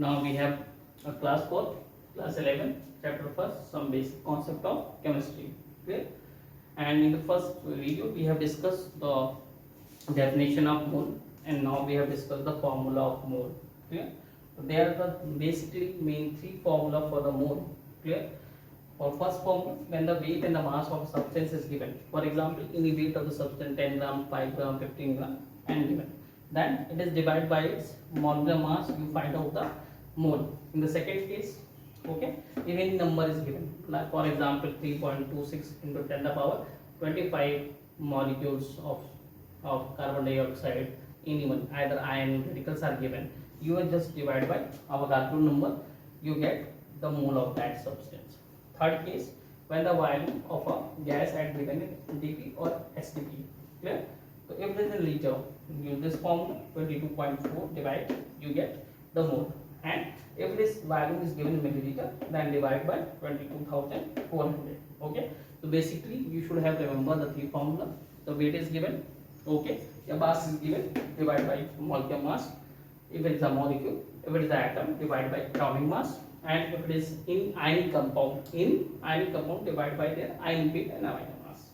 Now we have class 4, class 11, chapter 1, some basic concept of chemistry. Clear? And in the first video we have discussed the definition of mole, and now we have discussed the formula of mole. Clear? So there are the basically main three formula for the mole. Clear? For first formula, when the weight and the mass of a substance is given, for example, any weight of the substance 10 gram, 5 gram, 15 gram and given, then it is divided by its molecular mass, you find out the mole. In the second case, okay, if any number is given, like for example 3.26 into 10 to the power 25 molecules of carbon dioxide in even either ion radicals are given, you will just divide by Avogadro number, you get the mole of that substance. Third case, when the volume of a gas at given in dp or SDP. Clear? So if it is in liter, use this formula 22.4 divide, you get the mole. And if this volume is given in milliliter, then divide by 22,400. Okay. So basically, you should have remember the three formula. The weight is given. Okay. The mass is given. Divide by molecular mass. If it is a molecule, if it is an atom, divide by atomic mass. And if it is in ionic compound, divide by their ion weight and amino mass.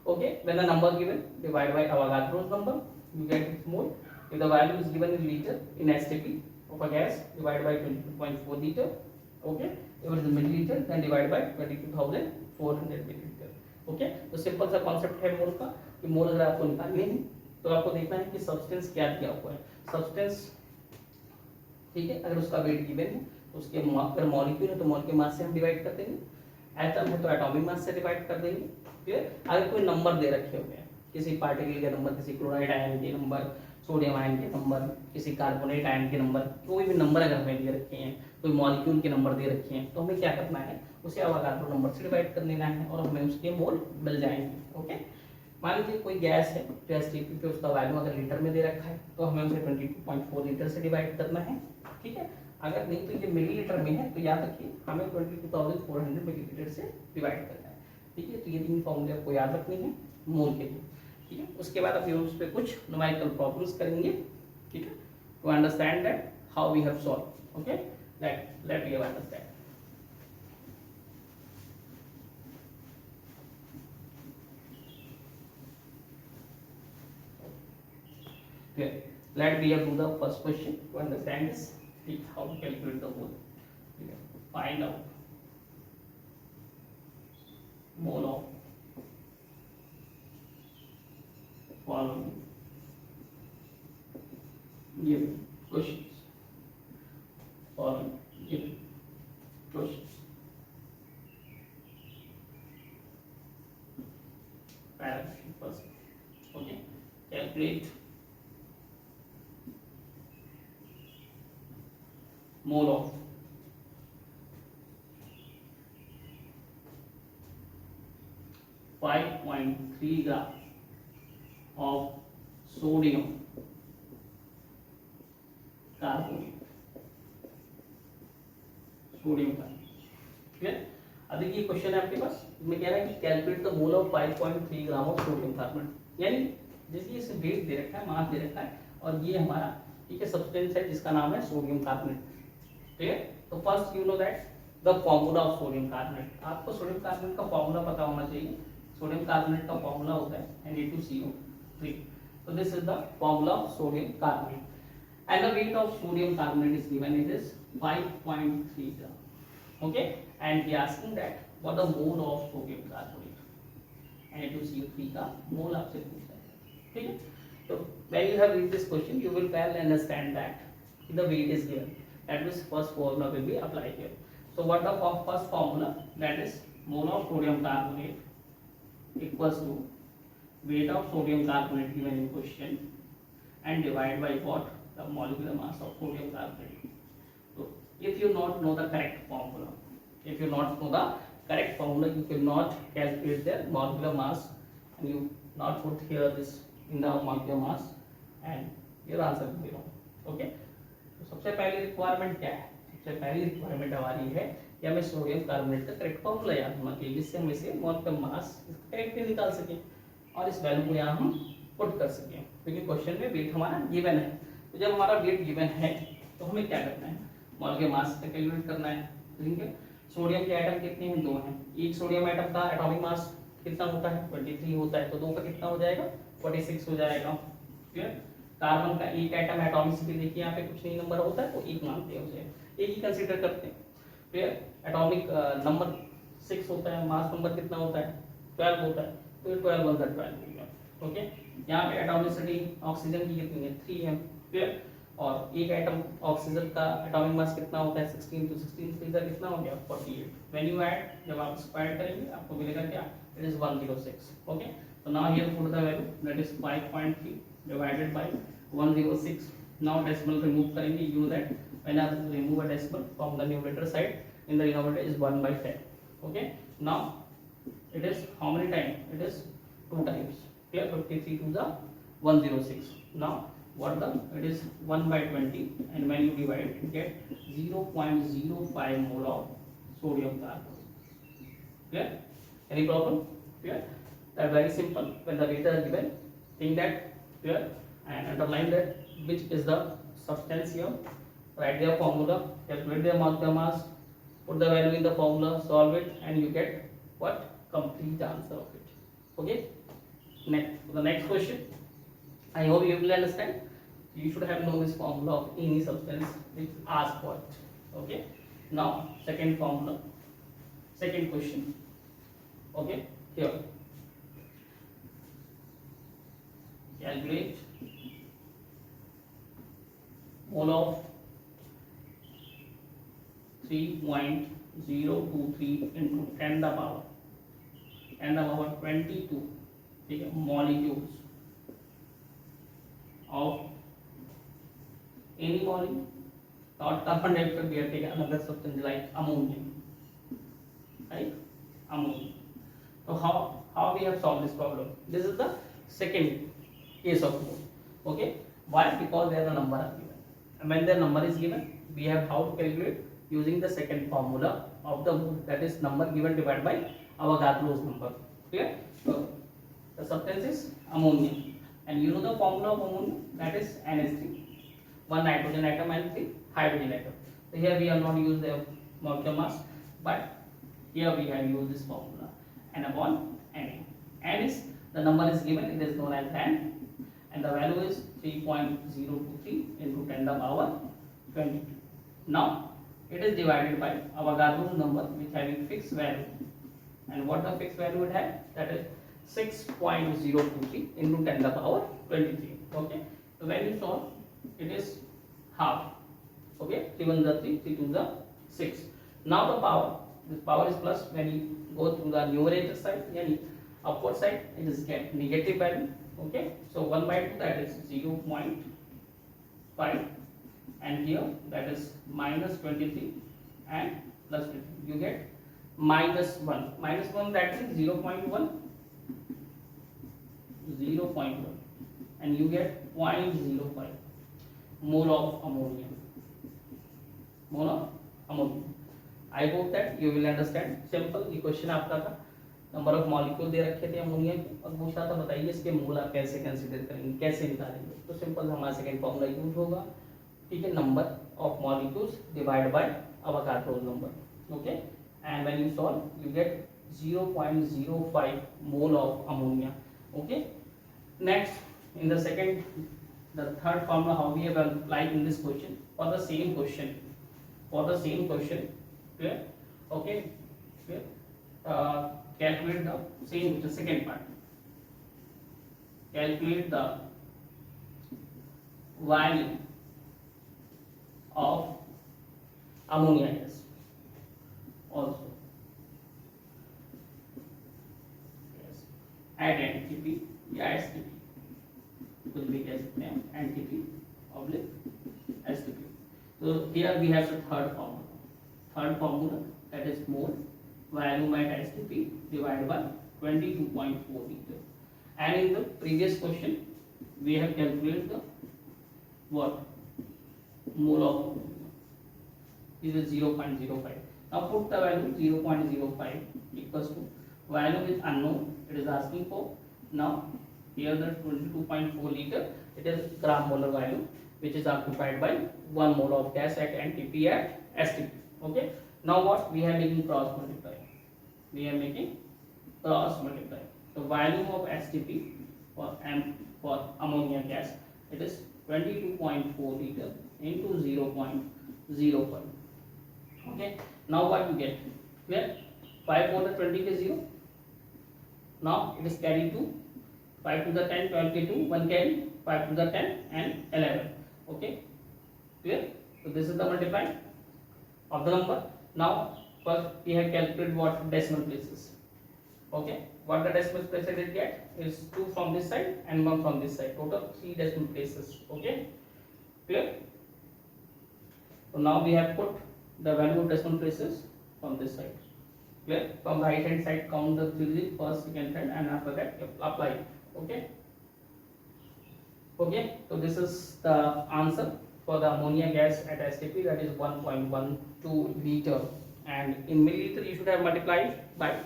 Okay. When the number given, divide by Avogadro's number, you get its mole. If the value is given in liter in STP of a gas, divided by 22.4 liter. Okay. If it is milliliter, then divide by 22,400 milliliter. Okay. तो simple सा concept है मोल का कि मोल अगर आपको निकालने हैं तो आपको देखना है कि सब्सटेंस क्या दिया हुआ है. सब्सटेंस ठीक है, अगर उसका वेट गिवन है तो उसके अगर मॉलिक्यूल है तो मॉल के मास से हम डिवाइड कर देंगे, एटम है तो एटॉमिक मास से डिवाइड कर देंगे. क्लियर? अगर कोई नंबर दे रखे हुए हैं, किसी पार्टिकल के नंबर, किसी क्लोराइड आयन के नंबर, सोडियम आयन के नंबर, किसी कार्बोनेट आयन के नंबर, कोई भी नंबर अगर हमें दे रखे हैं, कोई मॉलिक्यूल के नंबर दे रखे हैं, तो हमें क्या करना है, उसे अवोगाड्रो नंबर से डिवाइड कर देना है और हमें उसके मोल मिल जाएंगे. ओके. मान लीजिए कोई गैस है जो एसटीपी पे उसका वैल्यू अगर लीटर में दे रखा है तो हमें उसे 22.4 लीटर से डिवाइड करना है. ठीक है. अगर नहीं तो ये मिलीलीटर में है तो याद रखिए हमें 22,400 मिलीलीटर से डिवाइड करना है. ठीक है. तो ये तीन फॉर्मूले आपको याद रखने हैं मोल के लिए. ठीक है. उसके बाद अभी उस पर कुछ न्यूमेरिकल प्रॉब्लम्स करेंगे. ठीक है. To understand that how we have solve. Okay. Let we understand. Okay. Let me do the first question to understand this. How to calculate the mole. Find out mole of following given questions. Following given questions. Paragraph first. Okay. Calculate mole of .3 gram of sodium carbonate. Sodium carbonate. Clear? अब देखिए question है आपके पास, इसमें कह रहा है कि calculate the mole of 5.3 gram of sodium carbonate. यानी जैसे इसे वेट दे रखा है, मास दे रखा है और ये हमारा ठीक है सब्सटेंस है जिसका नाम है सोडियम कार्बोनेट. क्लियर? तो first you know that the formula of sodium carbonate. आपको सोडियम कार्बोनेट का फॉर्मूला पता होना चाहिए. सोडियम कार्बोनेट का फॉर्मूला होता है Na2CO3. so this is the formula of sodium carbonate and the weight of sodium carbonate is given, it is 5.3 gram. Okay. And we are asking that what the mole of sodium carbonate. Na2CO3 का मोल आपसे पूछा है. ठीक है. तो when you have read this question you will well understand that the weight is given. That means first formula will be applied here. So what the first formula, that is mole of sodium carbonate equals to weight of sodium carbonate given in question and divide by what, the molecular mass of sodium carbonate. So if you not know the correct formula, you cannot calculate the molecular mass and you not put here this in the molecular mass and your answer will be wrong. Okay. सबसे पहली requirement क्या है? सबसे पहली requirement हमारी है कि हमें सोडियम कार्बोनेट का करेक्ट फॉर्मूला याद होना चाहिए जिससे हम इसे मोल मास करेक्टली निकाल सकें और इस वैल्यू को यहाँ हम पुट कर सकें, क्योंकि क्वेश्चन में वेट हमारा गिवन है. तो जब हमारा वेट गिवन है तो हमें क्या करना है, मॉल के मास का कैलकुलेट करना है, ठीक है। सोडियम के एटम कितने हैं, 2 हैं। एक सोडियम एटम का एटॉमिक मास कितना होता है, 23 होता है, तो 2 का कितना हो जाएगा, 46 हो जाएगा, क्लियर। कार्बन का एक एटम एटॉमिसिटी देखिए यहाँ पे कुछ नहीं नंबर होता है, तो 1 मानते हैं उसे, एक ही कंसीडर करते हैं, क्लियर। एटॉमिक नंबर 6 होता है, मास नंबर कितना होता है, 12 होता है, तो 12 1 12 हो गया, ओके। यहाँ पे एटॉमिसिटी ऑक्सीजन की कितनी है, 3 है, क्लियर। और एक एटम ऑक्सीजन का एटॉमिक मास कितना होता है, 16, तो 16 3 का कितना हो गया, 48। व्हेन यू ऐड, जब आप इसको ऐड करेंगे आपको मिलेगा क्या, इट इज 106, ओके। तो now here put the value, that is 5.3 divided by 106। Now decimal remove करेंगे, you know that when I remove a decimal from the numerator side, in the denominator is 1/10, okay. Now it is how many times, it is 2 times, clear. 53 to the 106. Now what the, it is 1/20, and when you divide you get 0.05 mole of sodium carbonate, clear. Any problem, clear. That very simple. When the data is given, think that, clear, and underline that which is the substance here, write their formula, calculate their molecular mass, put the value in the formula, solve it, and you get what, complete answer of it, okay. Next, the next question, I hope you will understand. You should have known this formula of any substance which asked for it, okay. Now second formula, second question, okay. Here calculate mole of 3.023 into 10 the power 22, ठीक है, molecules of any molecule, not carbon dioxide, we are taking another substance like ammonia, right, ammonia. So how we have solved this problem, this is the second case of mole, okay. Why? Because there the number are given, and when the number is given, we have how to calculate, using the second formula of the mole, that is number given divided by Avogadro's number, clear. So the substance is ammonia, and you know the formula of ammonia, that is NH3, 1 nitrogen atom and 3 hydrogen atom. So here we have not used the molecular mass, but here we have used this formula, N upon Na. N is, the number is given, it is known as N, and the value is 3.023 into 10 the power 22. Now it is divided by Avogadro's number, which having fixed value, and what the fixed value would have, that is 6.023 into 10 the power 23, okay. So when you solve, it is half, okay, 3 1 the 3, 3 2 the 6. Now the power, this power is plus, when you go through the numerator side, yani upward side, it is get negative value, okay. So 1/2, that is 0.5, and here that is minus 23 and plus 20, you get minus 1, that is 0.1, and you get 0.05 mole of ammonia, I hope that you will understand. Simple ये question आपका था, number of molecule दे रखे थे ammonia के, और पूछा था बताइए इसके मोल आप कैसे कंसीडर करेंगे, कैसे निकालेंगे। तो सिंपल हमारा सेकंड फॉर्मूला यूज होगा, ठीक है, number of molecules divide by Avogadro's number, okay, and when you solve you get 0.05 mole of ammonia, okay. Next, in the second, the third formula, how we have applied in this question for the same question, clear, okay, clear. Calculate the same, the second part, calculate the value of ammonia gas also, yes, at NTP या STP, कुछ भी कह सकते हैं, NTP oblique STP. So here we have the third formula, that is mole volume at STP divided by 22.4 liter, and in the previous question we have calculated the what, mole of ammonia, this is 0.05. Now put the value 0.05 equals to, value is unknown, it is asking for. Now here the 22.4 liter, it is gram molar value, which is occupied by 1 mole of gas at NTP at STP. Okay. Now what we are making cross multiply. We are making cross multiply. The volume of STP for ammonia gas, it is 22.4 liter into 0.05. Okay. Now what you get? Clear? 5 over 20 is 0. Now it is carried to 5 to the 10, 22, 1 carry, 5 to the 10 and 11. Okay. Clear? So this is the multiply of the number. Now first we have calculated what decimal places. Okay. What the decimal places it get is 2 from this side and 1 from this side. Total 3 decimal places. Okay. Clear? So now we have put the value of decimal places from this side. Clear? From the right hand side count the 3 digits, first, second, third, and after that apply. Okay. Okay. So this is the answer for the ammonia gas at STP, that is 1.12 liter, and in milliliter you should have multiplied by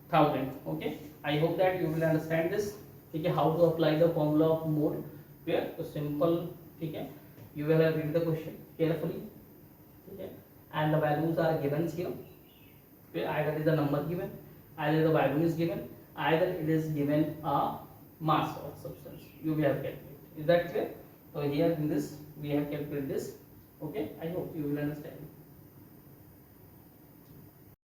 1000. Okay. I hope that you will understand this. Okay. How to apply the formula of mole. Clear? So simple. Okay. You will have read the question carefully. Okay. And the values are given here. Okay. Either it is a number given, either the value is given, either it is given a mass of substance. You will have calculated. Is that clear? So here in this we have calculated this. Okay. I hope you will understand.